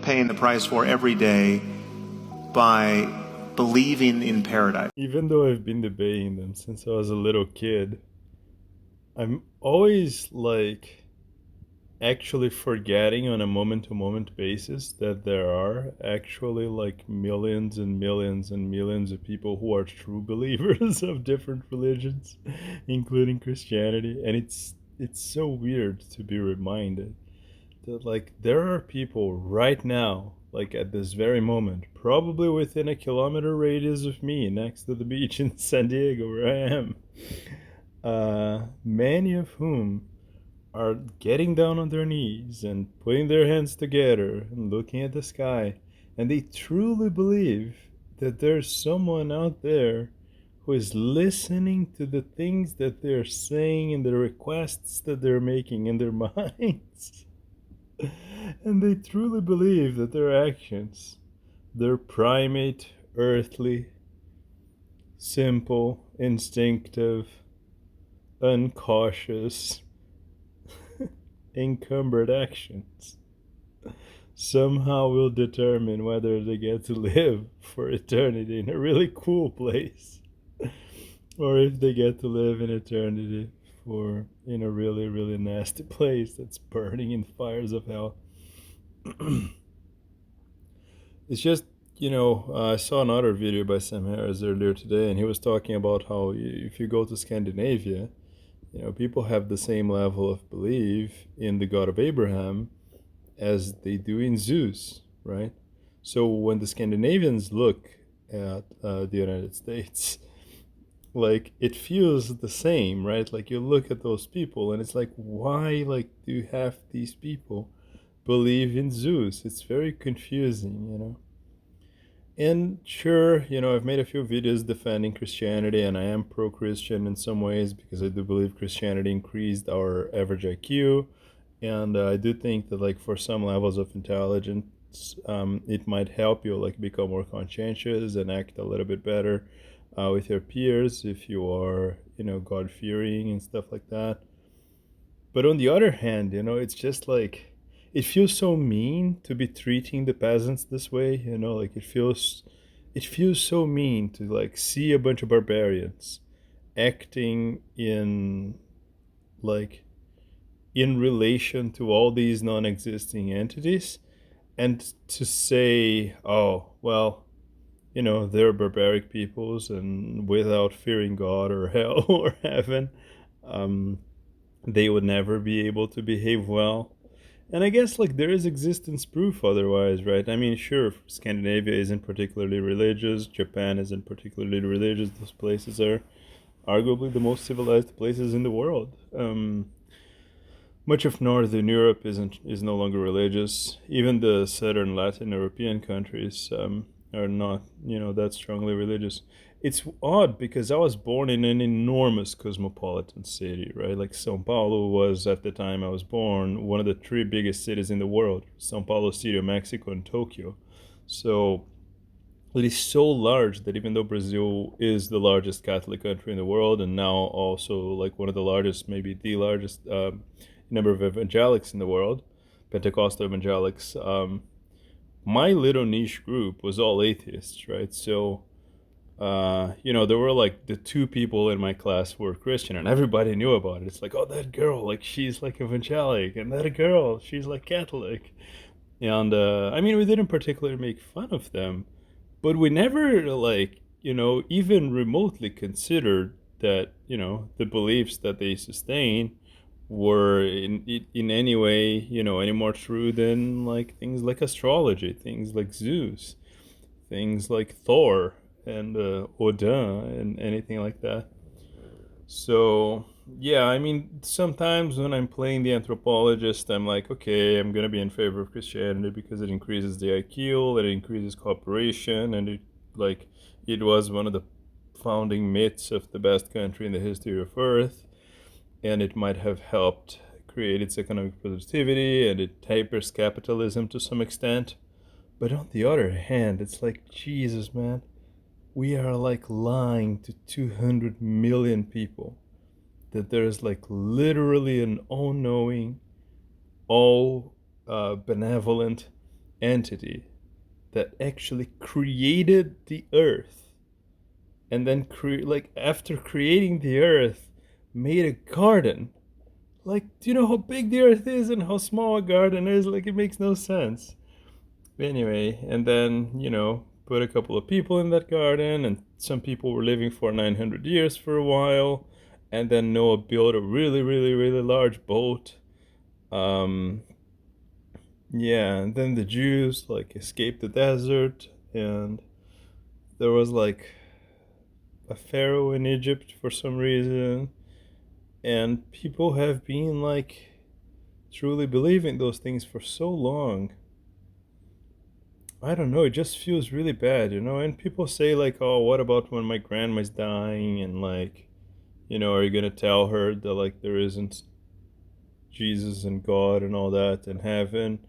paying the price for every day by believing in paradise. Even though I've been debating them since I was a little kid, I'm always like actually forgetting on a moment to moment basis that there are actually like millions and millions and millions of people who are true believers of different religions, including Christianity. And it's so weird to be reminded that like there are people right now, like at this very moment, probably within a kilometer radius of me, next to the beach in San Diego where I am, many of whom are getting down on their knees and putting their hands together and looking at the sky, and they truly believe that there's someone out there who is listening to the things that they're saying and the requests that they're making in their minds. And they truly believe that their actions, their primate, earthly, simple, instinctive, uncautious, encumbered actions somehow will determine whether they get to live for eternity in a really cool place or if they get to live in eternity for in a really really nasty place that's burning in fires of hell. It's just, I saw another video by Sam Harris earlier today, and he was talking about how if you go to Scandinavia, people have the same level of belief in the God of Abraham as they do in Zeus, right? So when the Scandinavians look at the United States, like it feels the same, right? Like you look at those people, and it's like, why, like, do you have these people believe in Zeus? It's very confusing. And sure, I've made a few videos defending Christianity, and I am pro-Christian in some ways because I do believe Christianity increased our average IQ, and I do think that, like, for some levels of intelligence, it might help you like become more conscientious and act a little bit better with your peers if you are, God-fearing and stuff like that. But on the other hand, it's just like it feels so mean to be treating the peasants this way, like it feels so mean to like see a bunch of barbarians acting like in relation to all these non-existing entities, and to say, oh, well, they're barbaric peoples and without fearing God or hell or heaven, um, they would never be able to behave well. And I guess like there is existence proof otherwise, right? I mean, sure, Scandinavia isn't particularly religious, Japan isn't particularly religious. Those places are arguably the most civilized places in the world. Much of Northern Europe is no longer religious. Even the southern Latin European countries are not, that strongly religious. It's odd because I was born in an enormous cosmopolitan city, right? Like São Paulo was, at the time I was born, one of the three biggest cities in the world: São Paulo, City of Mexico, and Tokyo. So it is so large that even though Brazil is the largest Catholic country in the world, and now also like one of the largest, maybe the largest number of evangelics in the world, Pentecostal evangelics, my little niche group was all atheists, right? So, there were like the two people in my class who were Christian, and everybody knew about it. It's like, oh, that girl, like she's like evangelic, and that girl, she's like Catholic. And I mean, we didn't particularly make fun of them, but we never like, even remotely considered that, the beliefs that they sustain were in any way, any more true than like things like astrology, things like Zeus, things like Thor and Odin and anything like that. So yeah, I mean, sometimes when I'm playing the anthropologist, I'm like, okay, I'm gonna be in favor of Christianity because it increases the IQ, it increases cooperation, and it was one of the founding myths of the best country in the history of Earth, and it might have helped create its economic productivity, and it tapers capitalism to some extent. But on the other hand, it's like, Jesus, man, we are like lying to 200 million people that there's like literally an all knowing, all benevolent, entity that actually created the earth, and then like after creating the earth made a garden. Like, do you know how big the earth is and how small a garden is? Like, it makes no sense. Anyway, and then, put a couple of people in that garden, and some people were living for 900 years for a while, and then Noah built a really, really, really large boat. um yeah, and then the Jews like escaped the desert, and there was like a pharaoh in Egypt for some reason, and people have been like truly believing those things for so long. I don't know, it just feels really bad, and people say like, oh, what about when my grandma's dying, and like, are you gonna tell her that like there isn't Jesus and God and all that and heaven,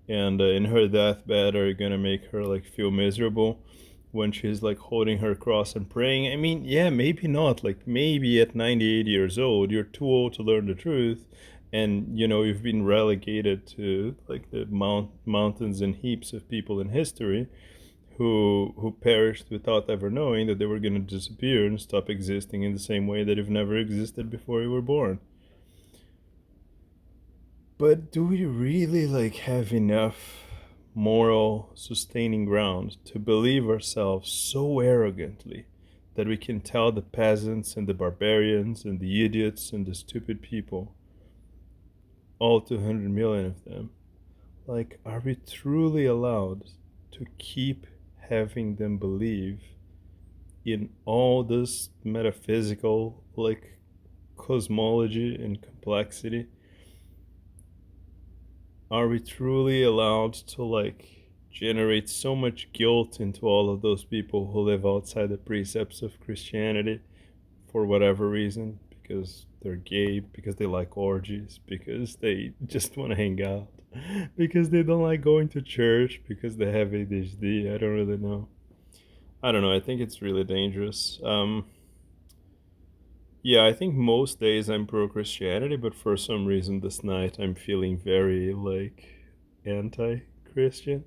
and in her deathbed, are you gonna make her like feel miserable when she's like holding her cross and praying? I mean, yeah, maybe not. Like, maybe at 98 years old you're too old to learn the truth, and you've been relegated to like the mountains and heaps of people in history who perished without ever knowing that they were going to disappear and stop existing in the same way that you've never existed before you were born. But do we really like have enough moral sustaining ground to believe ourselves so arrogantly that we can tell the peasants and the barbarians and the idiots and the stupid people, all 200 million of them, like, are we truly allowed to keep having them believe in all this metaphysical like cosmology and complexity? Are we truly allowed to like generate so much guilt into all of those people who live outside the precepts of Christianity for whatever reason? Because they're gay, because they like orgies, because they just want to hang out, because they don't like going to church, because they have ADHD. I don't really know. I don't know. I think it's really dangerous. Yeah, I think most days I'm pro Christianity, but for some reason this night I'm feeling very like anti Christian.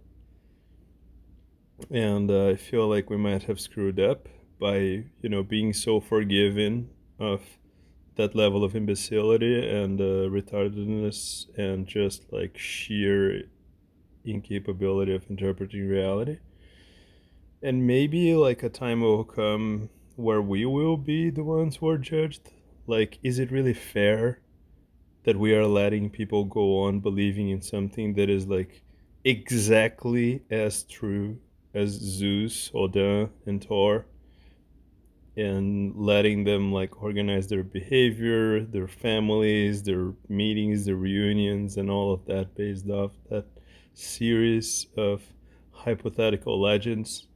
And I feel like we might have screwed up by, being so forgiving of that level of imbecility and retardedness and just like sheer incapability of interpreting reality. And maybe like a time will come where we will be the ones who are judged. Like, is it really fair that we are letting people go on believing in something that is like exactly as true as Zeus, Odin, and Thor, and letting them like organize their behavior, their families, their meetings, their reunions, and all of that based off that series of hypothetical legends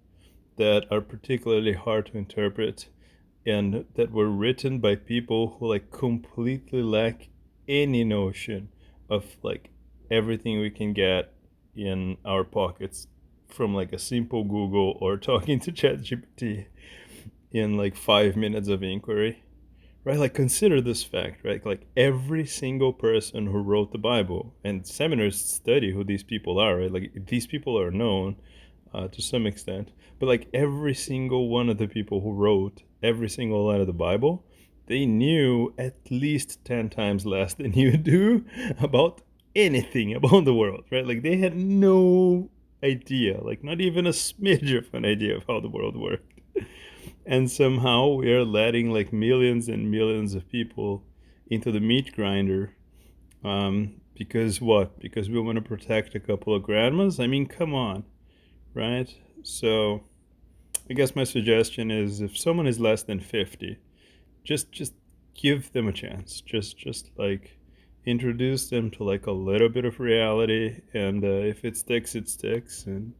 that are particularly hard to interpret and that were written by people who like completely lack any notion of like everything we can get in our pockets from like a simple Google or talking to ChatGPT in like 5 minutes of inquiry, right? Like, consider this fact, right? Like, every single person who wrote the Bible, and seminars study who these people are, right? Like, these people are known to some extent, but like every single one of the people who wrote every single line of the Bible, they knew at least 10 times less than you do about anything about the world, right? Like, they had no idea, like not even a smidge of an idea of how the world worked. And somehow we are letting like millions and millions of people into the meat grinder. Because what? Because we want to protect a couple of grandmas? I mean, come on, right? So I guess my suggestion is, if someone is less than 50, just give them a chance. Just like introduce them to like a little bit of reality, and if it sticks, it sticks. And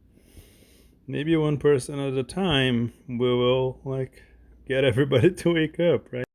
maybe one person at a time we will like get everybody to wake up, right?